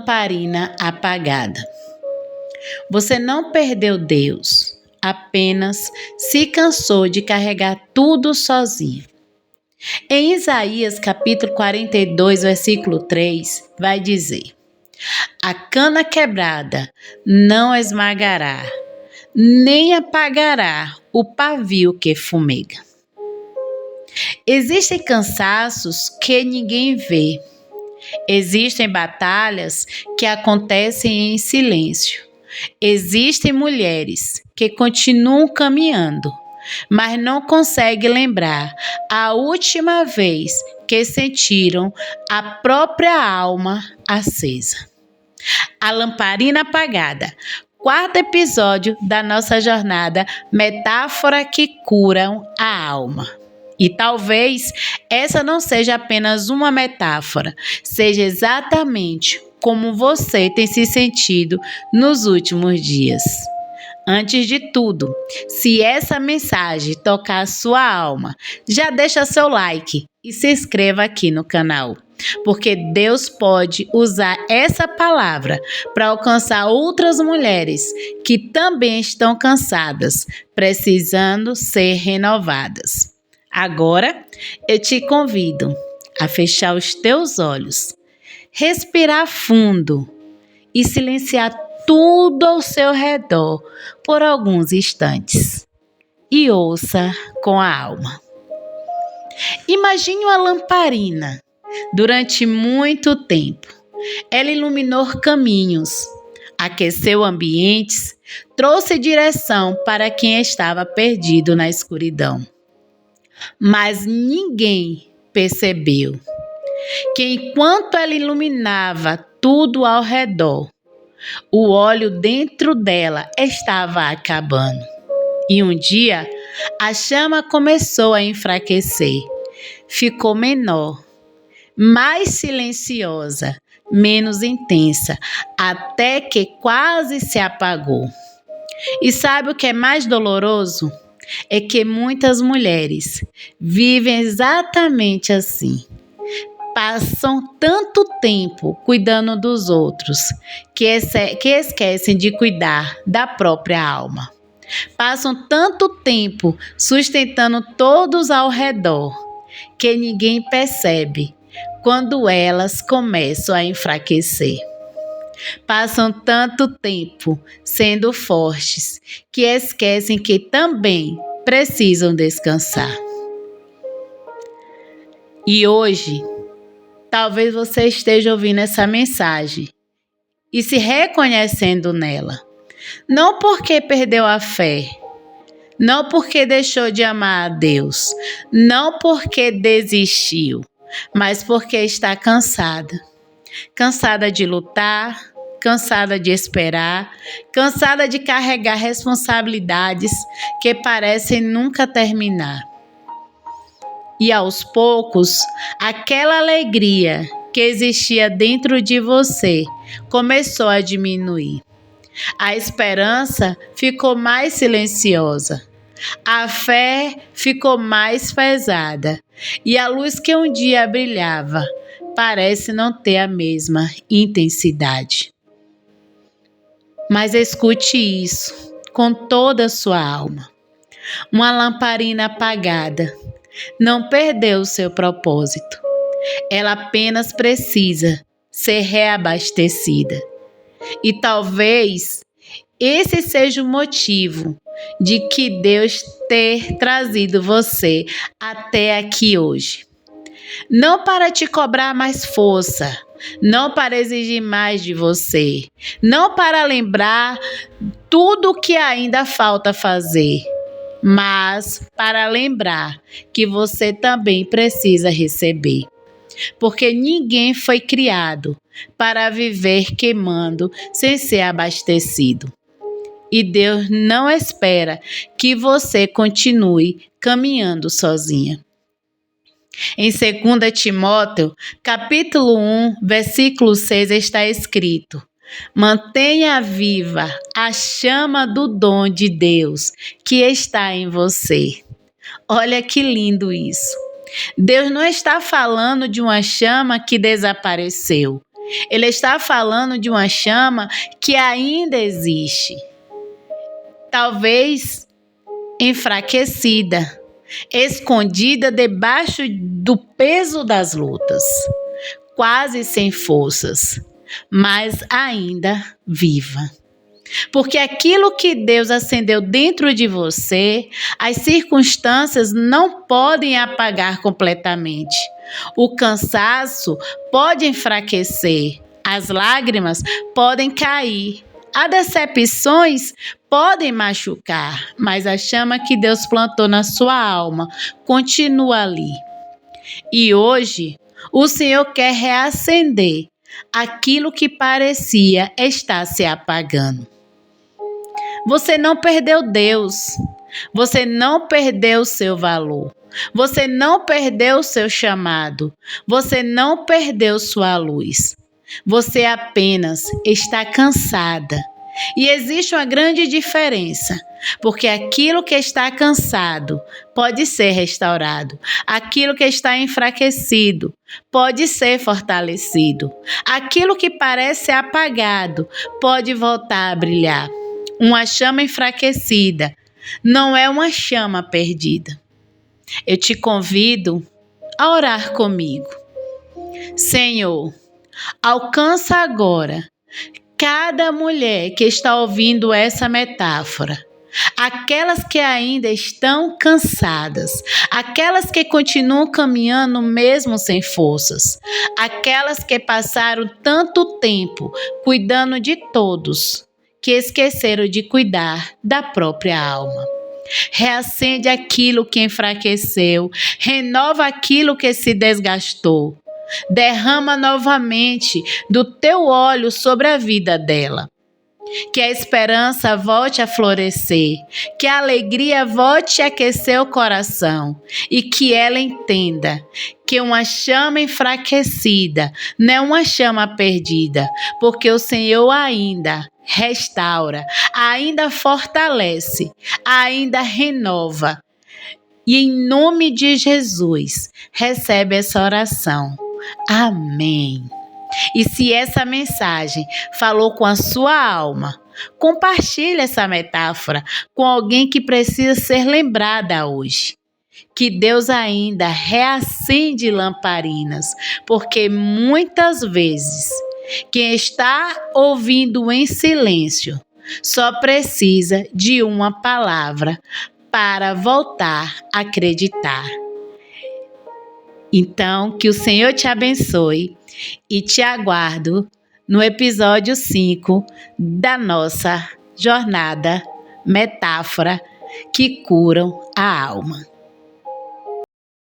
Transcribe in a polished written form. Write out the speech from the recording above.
lamparina apagada. Você não perdeu Deus, apenas se cansou de carregar tudo sozinho. Em Isaías capítulo 42, versículo 3, vai dizer: a cana quebrada não esmagará, nem apagará o pavio que fumega. Existem cansaços que ninguém vê. Existem batalhas que acontecem em silêncio. Existem mulheres que continuam caminhando, mas não conseguem lembrar a última vez que sentiram a própria alma acesa. A lamparina apagada. Quarto episódio da nossa jornada Metáfora que Curam a Alma. E talvez essa não seja apenas uma metáfora, seja exatamente como você tem se sentido nos últimos dias. Antes de tudo, se essa mensagem tocar a sua alma, já deixa seu like e se inscreva aqui no canal, porque Deus pode usar essa palavra para alcançar outras mulheres que também estão cansadas, precisando ser renovadas. Agora, eu te convido a fechar os teus olhos, respirar fundo e silenciar tudo ao seu redor por alguns instantes. E ouça com a alma. Imagine uma lamparina. Durante muito tempo, ela iluminou caminhos, aqueceu ambientes, trouxe direção para quem estava perdido na escuridão. Mas ninguém percebeu que enquanto ela iluminava tudo ao redor, o óleo dentro dela estava acabando. E um dia, a chama começou a enfraquecer. Ficou menor, mais silenciosa, menos intensa, até que quase se apagou. E sabe o que é mais doloroso? É que muitas mulheres vivem exatamente assim. Passam tanto tempo cuidando dos outros que esquecem de cuidar da própria alma. Passam tanto tempo sustentando todos ao redor que ninguém percebe quando elas começam a enfraquecer. Passam tanto tempo sendo fortes que esquecem que também precisam descansar. E hoje, talvez você esteja ouvindo essa mensagem e se reconhecendo nela. Não porque perdeu a fé, não porque deixou de amar a Deus, não porque desistiu, mas porque está cansada. Cansada de lutar, cansada de esperar, cansada de carregar responsabilidades que parecem nunca terminar. E aos poucos, aquela alegria que existia dentro de você começou a diminuir. A esperança ficou mais silenciosa. A fé ficou mais pesada. E a luz que um dia brilhava parece não ter a mesma intensidade. Mas escute isso com toda a sua alma. Uma lamparina apagada não perdeu o seu propósito. Ela apenas precisa ser reabastecida. E talvez esse seja o motivo de que Deus ter trazido você até aqui hoje. Não para te cobrar mais força, não para exigir mais de você, não para lembrar tudo o que ainda falta fazer, mas para lembrar que você também precisa receber. Porque ninguém foi criado para viver queimando sem ser abastecido. E Deus não espera que você continue caminhando sozinha. Em 2 Timóteo, capítulo 1, versículo 6, está escrito: mantenha viva a chama do dom de Deus que está em você. Olha que lindo isso. Deus não está falando de uma chama que desapareceu. Ele está falando de uma chama que ainda existe. Talvez enfraquecida, escondida debaixo do peso das lutas, quase sem forças, mas ainda viva. Porque aquilo que Deus acendeu dentro de você, as circunstâncias não podem apagar completamente. O cansaço pode enfraquecer, as lágrimas podem cair, as decepções podem machucar, mas a chama que Deus plantou na sua alma continua ali. E hoje, o Senhor quer reacender aquilo que parecia estar se apagando. Você não perdeu Deus, você não perdeu o seu valor, você não perdeu o seu chamado, você não perdeu sua luz. Você apenas está cansada. E existe uma grande diferença, porque aquilo que está cansado pode ser restaurado, aquilo que está enfraquecido pode ser fortalecido, aquilo que parece apagado pode voltar a brilhar. Uma chama enfraquecida não é uma chama perdida. Eu te convido a orar comigo. Senhor, alcança agora cada mulher que está ouvindo essa metáfora. Aquelas que ainda estão cansadas, aquelas que continuam caminhando mesmo sem forças, aquelas que passaram tanto tempo cuidando de todos, que esqueceram de cuidar da própria alma. Reacende aquilo que enfraqueceu, renova aquilo que se desgastou. Derrama novamente do teu óleo sobre a vida dela. Que a esperança volte a florescer, que a alegria volte a aquecer o coração e que ela entenda que uma chama enfraquecida não é uma chama perdida, porque o Senhor ainda restaura, ainda fortalece, ainda renova. E em nome de Jesus, recebe essa oração. Amém. E se essa mensagem falou com a sua alma, compartilhe essa metáfora com alguém que precisa ser lembrada hoje. Que Deus ainda reacende lamparinas, porque muitas vezes quem está ouvindo em silêncio só precisa de uma palavra para voltar a acreditar. Então, que o Senhor te abençoe e te aguardo no episódio 5 da nossa jornada Metáfora que curam a alma.